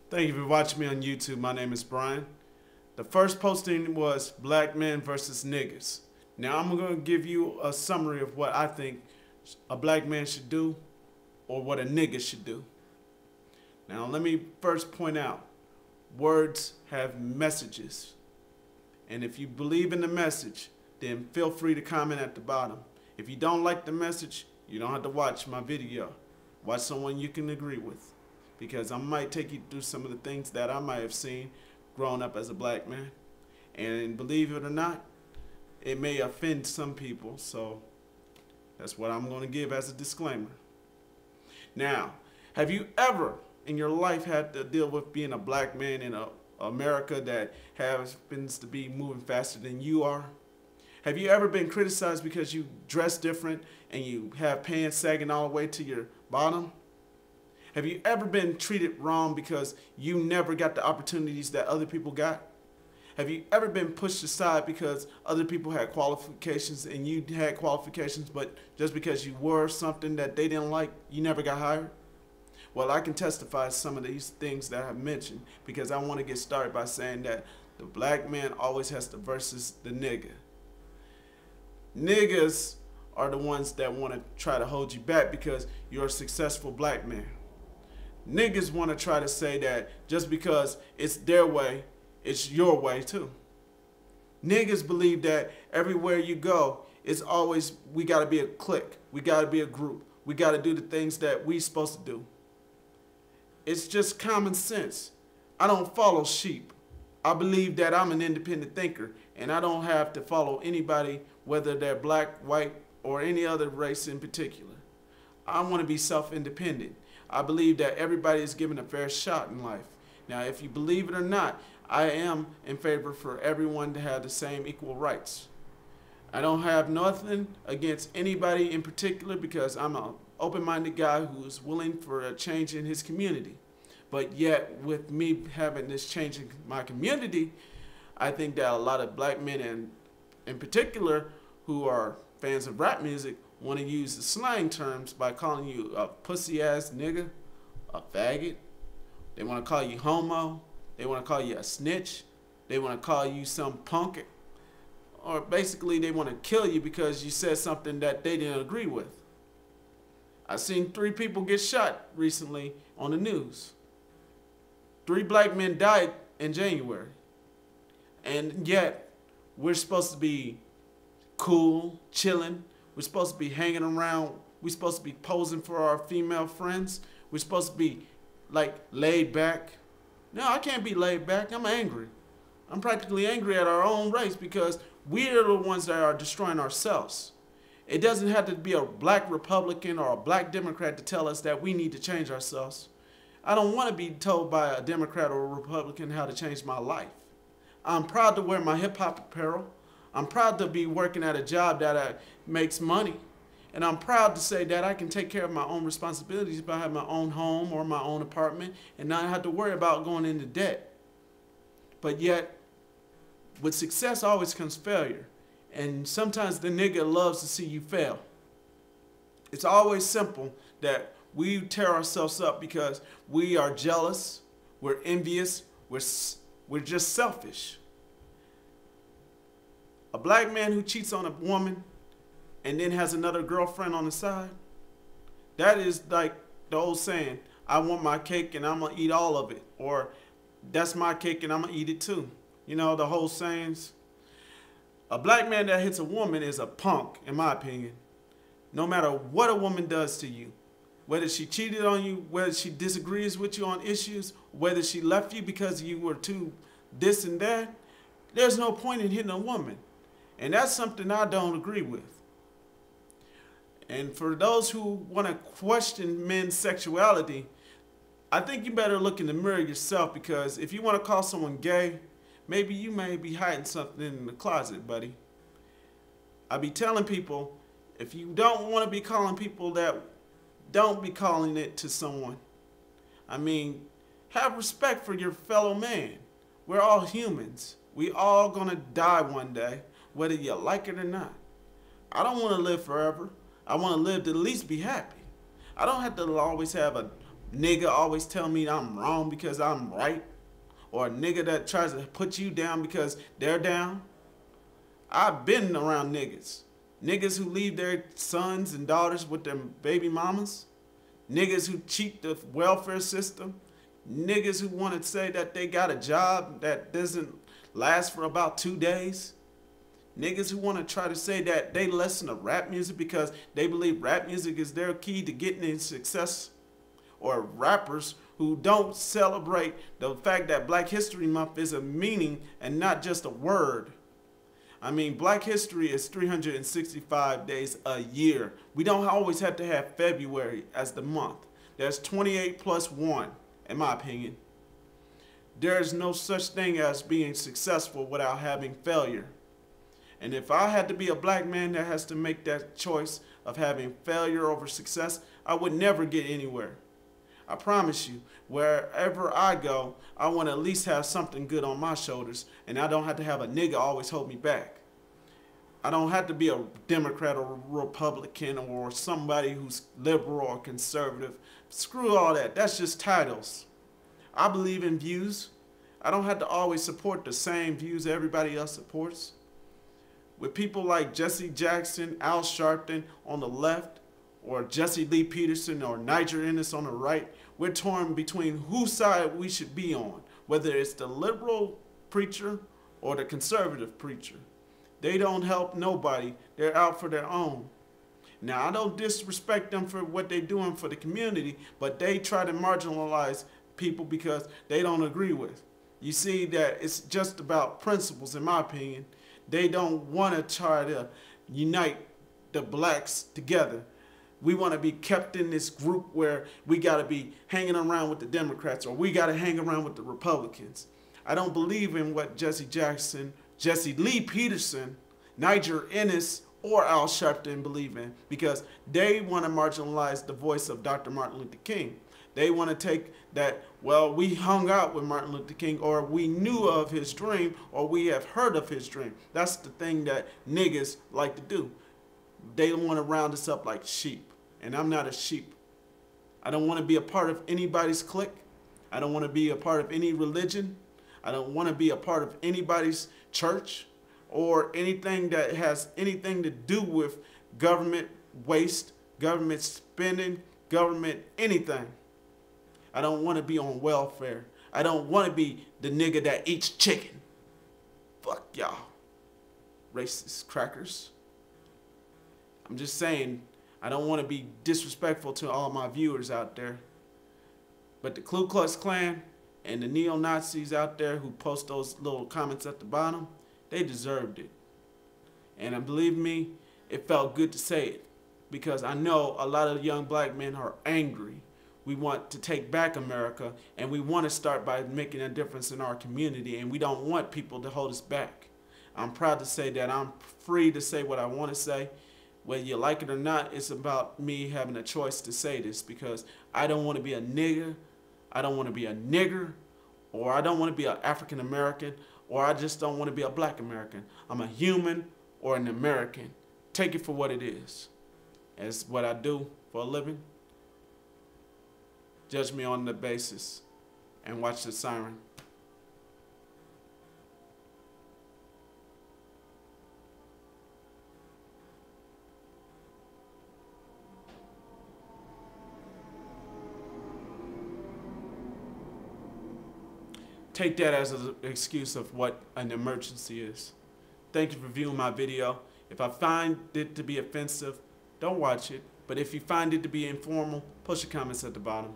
Thank you for watching me on YouTube. My name is Brian. The first posting was black men versus niggas. Now I'm going to give you a summary of what I think a black man should do or what a nigga should do. Now let me first point out, words have messages. And if you believe in the message, then feel free to comment at the bottom. If you don't like the message, you don't have to watch my video. Watch someone you can agree with, because I might take you through some of the things that I might have seen growing up as a black man. And believe it or not, it may offend some people, so that's what I'm going to give as a disclaimer. Now, have you ever in your life had to deal with being a black man in America that happens to be moving faster than you are? Have you ever been criticized because you dress different and you have pants sagging all the way to your bottom? Have you ever been treated wrong because you never got the opportunities that other people got? Have you ever been pushed aside because other people had qualifications and you had qualifications, but just because you wore something that they didn't like, you never got hired? Well, I can testify to some of these things that I've mentioned, because I want to get started by saying that the black man always has to versus the nigga. Niggas are the ones that want to try to hold you back because you're a successful black man. Niggas want to try to say that just because it's their way, it's your way too. Niggas believe that everywhere you go, it's always, we got to be a clique, we got to be a group, we got to do the things that we supposed to do. It's just common sense. I don't follow sheep. I believe that I'm an independent thinker, and I don't have to follow anybody, whether they're black, white, or any other race in particular. I want to be self-independent. I believe that everybody is given a fair shot in life. Now, if you believe it or not, I am in favor for everyone to have the same equal rights. I don't have nothing against anybody in particular, because I'm an open-minded guy who is willing for a change in his community. But yet, with me having this change in my community, I think that a lot of black men, and in particular, who are fans of rap music, want to use the slang terms by calling you a pussy-ass nigga, a faggot. They want to call you homo. They want to call you a snitch. They want to call you some punk. Or basically, they want to kill you because you said something that they didn't agree with. I've seen 3 people get shot recently on the news. 3 black men died in January. And yet, we're supposed to be cool, chilling. We're supposed to be hanging around. We're supposed to be posing for our female friends. We're supposed to be like laid back. No, I can't be laid back. I'm angry. I'm practically angry at our own race, because we're the ones that are destroying ourselves. It doesn't have to be a black Republican or a black Democrat to tell us that we need to change ourselves. I don't want to be told by a Democrat or a Republican how to change my life. I'm proud to wear my hip-hop apparel. I'm proud to be working at a job that makes money. And I'm proud to say that I can take care of my own responsibilities by having my own home or my own apartment and not have to worry about going into debt. But yet, with success always comes failure. And sometimes the nigga loves to see you fail. It's always simple that we tear ourselves up because we are jealous, we're envious, we're just selfish. A black man who cheats on a woman and then has another girlfriend on the side, that is like the old saying, I want my cake and I'm going to eat all of it. Or that's my cake and I'm going to eat it too. You know, the whole sayings. A black man that hits a woman is a punk, in my opinion. No matter what a woman does to you, whether she cheated on you, whether she disagrees with you on issues, whether she left you because you were too this and that, there's no point in hitting a woman. And that's something I don't agree with. And for those who want to question men's sexuality, I think you better look in the mirror yourself, because if you want to call someone gay, maybe you may be hiding something in the closet, buddy. I be telling people, if you don't want to be calling people that, don't be calling it to someone. I mean, have respect for your fellow man. We're all humans. We all gonna die one day, whether you like it or not. I don't want to live forever. I want to live to at least be happy. I don't have to always have a nigga always tell me I'm wrong because I'm right, or a nigga that tries to put you down because they're down. I've been around niggas. Niggas who leave their sons and daughters with their baby mamas. Niggas who cheat the welfare system. Niggas who want to say that they got a job that doesn't last for about 2 days. Niggas who want to try to say that they listen to rap music because they believe rap music is their key to getting in success. Or rappers who don't celebrate the fact that Black History Month is a meaning and not just a word. I mean, Black History is 365 days a year. We don't always have to have February as the month. There's 28 plus 1, in my opinion. There is no such thing as being successful without having failure. And if I had to be a black man that has to make that choice of having failure over success, I would never get anywhere. I promise you, wherever I go, I want to at least have something good on my shoulders, and I don't have to have a nigga always hold me back. I don't have to be a Democrat or Republican or somebody who's liberal or conservative. Screw all that. That's just titles. I believe in views. I don't have to always support the same views everybody else supports. With people like Jesse Jackson, Al Sharpton on the left, or Jesse Lee Peterson or Niger Ennis on the right, we're torn between whose side we should be on, whether it's the liberal preacher or the conservative preacher. They don't help nobody. They're out for their own. Now, I don't disrespect them for what they're doing for the community, but they try to marginalize people because they don't agree with. You see that it's just about principles, in my opinion. They don't want to try to unite the blacks together. We want to be kept in this group where we got to be hanging around with the Democrats or we got to hang around with the Republicans. I don't believe in what Jesse Jackson, Jesse Lee Peterson, Niger Ennis, or Al Sharpton believe in, because they want to marginalize the voice of Dr. Martin Luther King. They want to take that, well, we hung out with Martin Luther King, or we knew of his dream, or we have heard of his dream. That's the thing that niggas like to do. They want to round us up like sheep, and I'm not a sheep. I don't want to be a part of anybody's clique. I don't want to be a part of any religion. I don't want to be a part of anybody's church or anything that has anything to do with government waste, government spending, government anything. I don't want to be on welfare. I don't want to be the nigga that eats chicken. Fuck y'all, racist crackers. I'm just saying, I don't want to be disrespectful to all my viewers out there. But the Ku Klux Klan and the neo-Nazis out there who post those little comments at the bottom, they deserved it. And believe me, it felt good to say it, because I know a lot of young black men are angry. We want to take back America, and we want to start by making a difference in our community, and we don't want people to hold us back. I'm proud to say that I'm free to say what I want to say. Whether you like it or not, it's about me having a choice to say this, because I don't want to be a nigger, I don't want to be a nigger, or I don't want to be an African American, or I just don't want to be a black American. I'm a human or an American. Take it for what it is. It's what I do for a living. Judge me on the basis and watch the siren. Take that as an excuse of what an emergency is. Thank you for viewing my video. If I find it to be offensive, don't watch it. But if you find it to be informal, post your comments at the bottom.